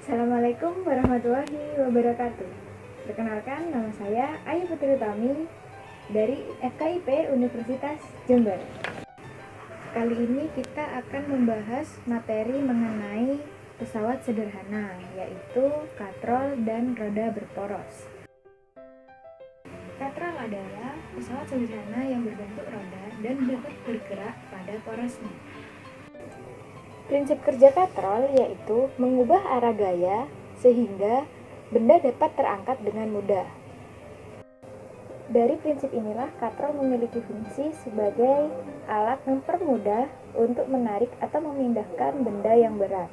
Assalamualaikum warahmatullahi wabarakatuh. Perkenalkan, nama saya Ayu Putri Utami dari FKIP Universitas Jember. Kali ini kita akan membahas materi mengenai pesawat sederhana, yaitu katrol dan roda berporos. Katrol adalah pesawat sederhana yang berbentuk roda dan dapat bergerak pada porosnya. Prinsip kerja katrol yaitu mengubah arah gaya sehingga benda dapat terangkat dengan mudah. Dari prinsip inilah katrol memiliki fungsi sebagai alat mempermudah untuk menarik atau memindahkan benda yang berat.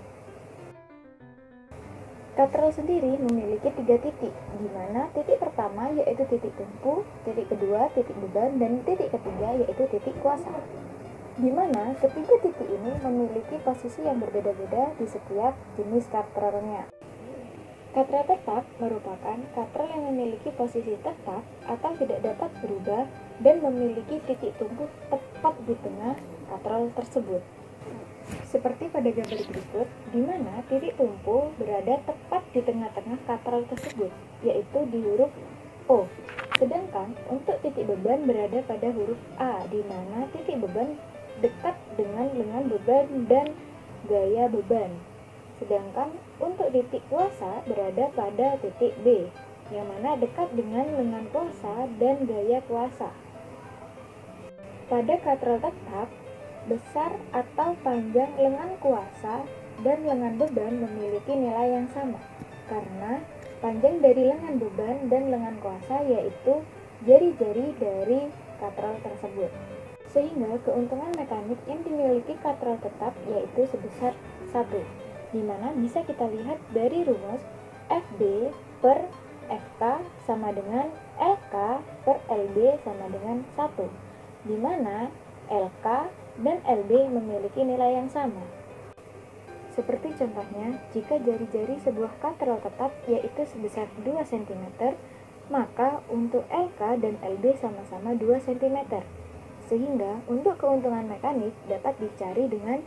Katrol sendiri memiliki 3 titik, di mana titik pertama yaitu titik tumpu, titik kedua titik beban, dan titik ketiga yaitu titik kuasa. Di mana ketiga titik ini memiliki posisi yang berbeda-beda di setiap jenis katrolnya. Katrol tetap merupakan katrol yang memiliki posisi tetap atau tidak dapat berubah dan memiliki titik tumpu tepat di tengah katrol tersebut. Seperti pada gambar berikut, di mana titik tumpu berada tepat di tengah-tengah katrol tersebut, yaitu di huruf O. Sedangkan untuk titik beban berada pada huruf A, di mana titik beban dekat dengan lengan beban dan gaya beban. Sedangkan untuk titik kuasa berada pada titik B, yang mana dekat dengan lengan kuasa dan gaya kuasa. Pada katrol tetap, besar atau panjang lengan kuasa dan lengan beban memiliki nilai yang sama, karena panjang dari lengan beban dan lengan kuasa yaitu jari-jari dari katrol tersebut. Sehingga keuntungan mekanik yang dimiliki katrol tetap yaitu sebesar 1, di mana bisa kita lihat dari rumus FB per FK sama dengan LK per LB sama dengan 1, di mana LK dan LB memiliki nilai yang sama. Seperti contohnya, jika jari-jari sebuah katrol tetap yaitu sebesar 2 cm, maka untuk LK dan LB sama-sama 2 cm. Sehingga untuk keuntungan mekanik dapat dicari dengan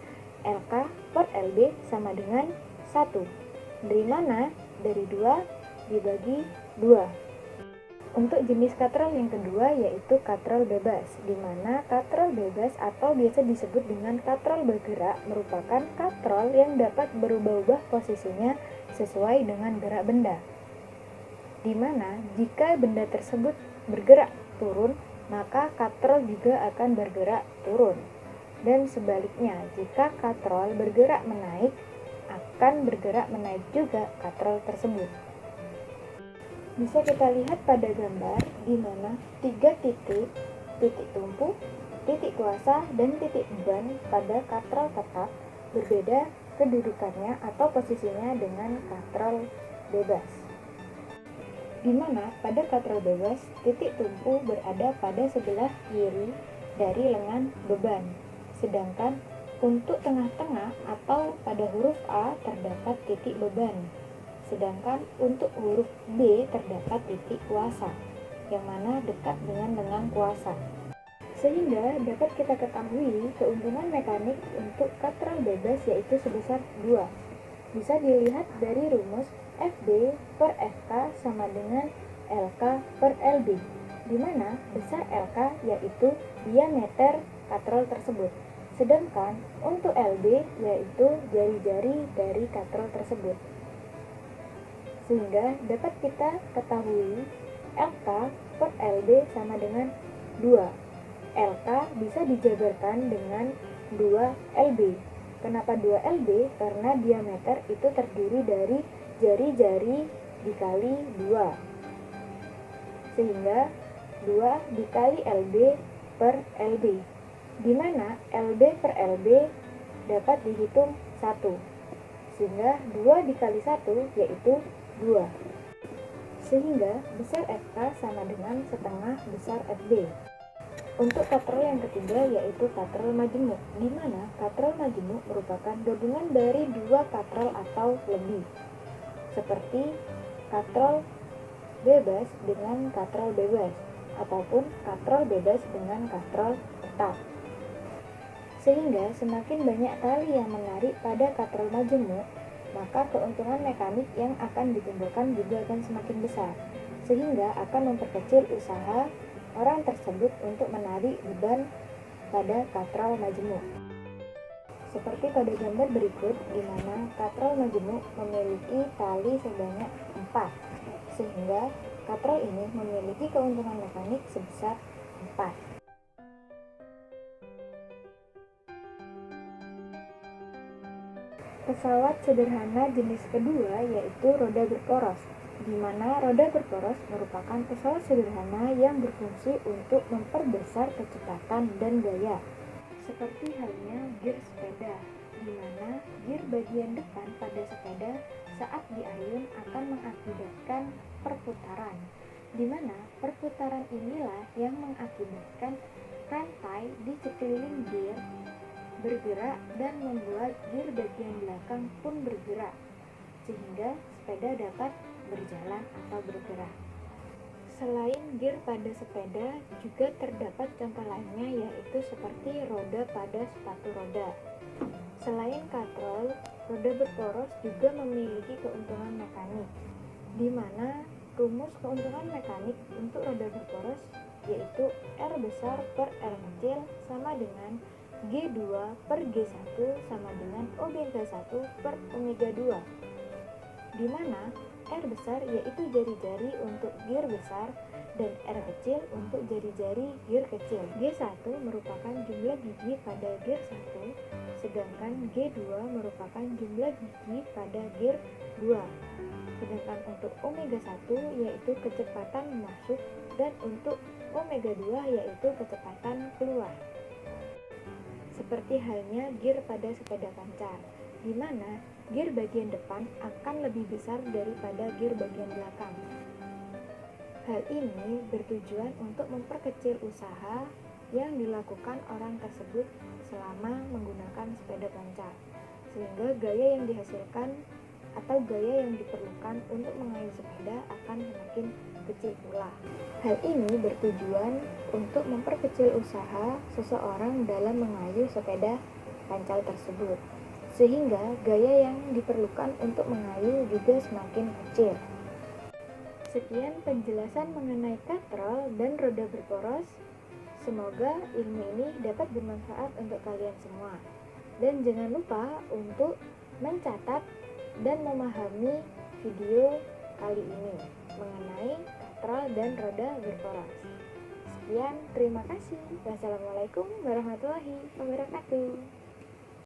LK per LB sama dengan 1, dari mana? Dari 2 dibagi 2. Untuk jenis katrol yang kedua yaitu katrol bebas, di mana katrol bebas atau biasa disebut dengan katrol bergerak merupakan katrol yang dapat berubah-ubah posisinya sesuai dengan gerak benda. Di mana jika benda tersebut bergerak turun, maka katrol juga akan bergerak turun. Dan sebaliknya, jika katrol bergerak menaik, akan bergerak menaik juga katrol tersebut. Bisa kita lihat pada gambar di mana 3 titik, titik tumpu, titik kuasa, dan titik beban pada katrol tetap berbeda kedudukannya atau posisinya dengan katrol bebas. Di mana pada katrol bebas, titik tumpu berada pada sebelah kiri dari lengan beban. Sedangkan untuk tengah-tengah atau pada huruf A terdapat titik beban. Sedangkan untuk huruf B terdapat titik kuasa, yang mana dekat dengan lengan kuasa. Sehingga dapat kita ketahui keuntungan mekanik untuk katrol bebas yaitu sebesar 2. Bisa dilihat dari rumus FB per FK sama dengan LK per LB, di mana besar LK yaitu diameter katrol tersebut, sedangkan untuk LB yaitu jari-jari dari katrol tersebut. Sehingga dapat kita ketahui LK per LB sama dengan 2. LK bisa dijabarkan dengan 2 LB. Kenapa 2 LB? Karena diameter itu terdiri dari jari-jari dikali 2. Sehingga 2 dikali LB per LB, di mana LB per LB dapat dihitung 1. Sehingga 2 dikali 1 yaitu 2. Sehingga besar FK sama dengan setengah besar FB. Untuk katrol yang ketiga yaitu katrol majemuk, di mana katrol majemuk merupakan gabungan dari 2 katrol atau lebih, seperti katrol bebas dengan katrol bebas, ataupun katrol bebas dengan katrol tetap. Sehingga semakin banyak tali yang menarik pada katrol majemuk, maka keuntungan mekanik yang akan ditimbulkan juga akan semakin besar, sehingga akan memperkecil usaha orang tersebut untuk menarik beban pada katral majemuk. Seperti pada gambar berikut, di mana katral majemuk memiliki tali sebanyak 4, sehingga katral ini memiliki keuntungan mekanik sebesar 4. Pesawat sederhana jenis kedua yaitu roda berporos, di mana roda berporos merupakan pesawat sederhana yang berfungsi untuk memperbesar kecepatan dan gaya. Seperti halnya gir sepeda, di mana gir bagian depan pada sepeda saat diayun akan mengakibatkan perputaran, di mana perputaran inilah yang mengakibatkan rantai di sekeliling gir bergerak dan membuat gir bagian belakang pun bergerak, sehingga sepeda dapat berjalan atau bergerak. Selain gir pada sepeda, juga terdapat contoh lainnya yaitu seperti roda pada sepatu roda. Selain katrol, roda berporos juga memiliki keuntungan mekanik, di mana rumus keuntungan mekanik untuk roda berporos yaitu R besar per R kecil sama dengan G2 per G1 sama dengan omega 1 per omega 2, di mana R besar yaitu jari-jari untuk gir besar dan R kecil untuk jari-jari gir kecil. G1 merupakan jumlah gigi pada gir 1, sedangkan G2 merupakan jumlah gigi pada gir 2. Sedangkan untuk omega 1 yaitu kecepatan masuk dan untuk omega 2 yaitu kecepatan keluar. Seperti halnya gir pada sepeda pancar, di mana gir bagian depan akan lebih besar daripada gir bagian belakang. Hal ini bertujuan untuk memperkecil usaha yang dilakukan orang tersebut selama menggunakan sepeda pancar, sehingga gaya yang dihasilkan atau gaya yang diperlukan untuk mengayuh sepeda akan semakin kecil pula. Hal ini bertujuan untuk memperkecil usaha seseorang dalam mengayuh sepeda pancar tersebut, sehingga gaya yang diperlukan untuk mengayuh juga semakin kecil. Sekian penjelasan mengenai katrol dan roda berporos. Semoga ilmu ini dapat bermanfaat untuk kalian semua. Dan jangan lupa untuk mencatat dan memahami video kali ini mengenai katrol dan roda berporos. Sekian, terima kasih. Wassalamualaikum warahmatullahi wabarakatuh.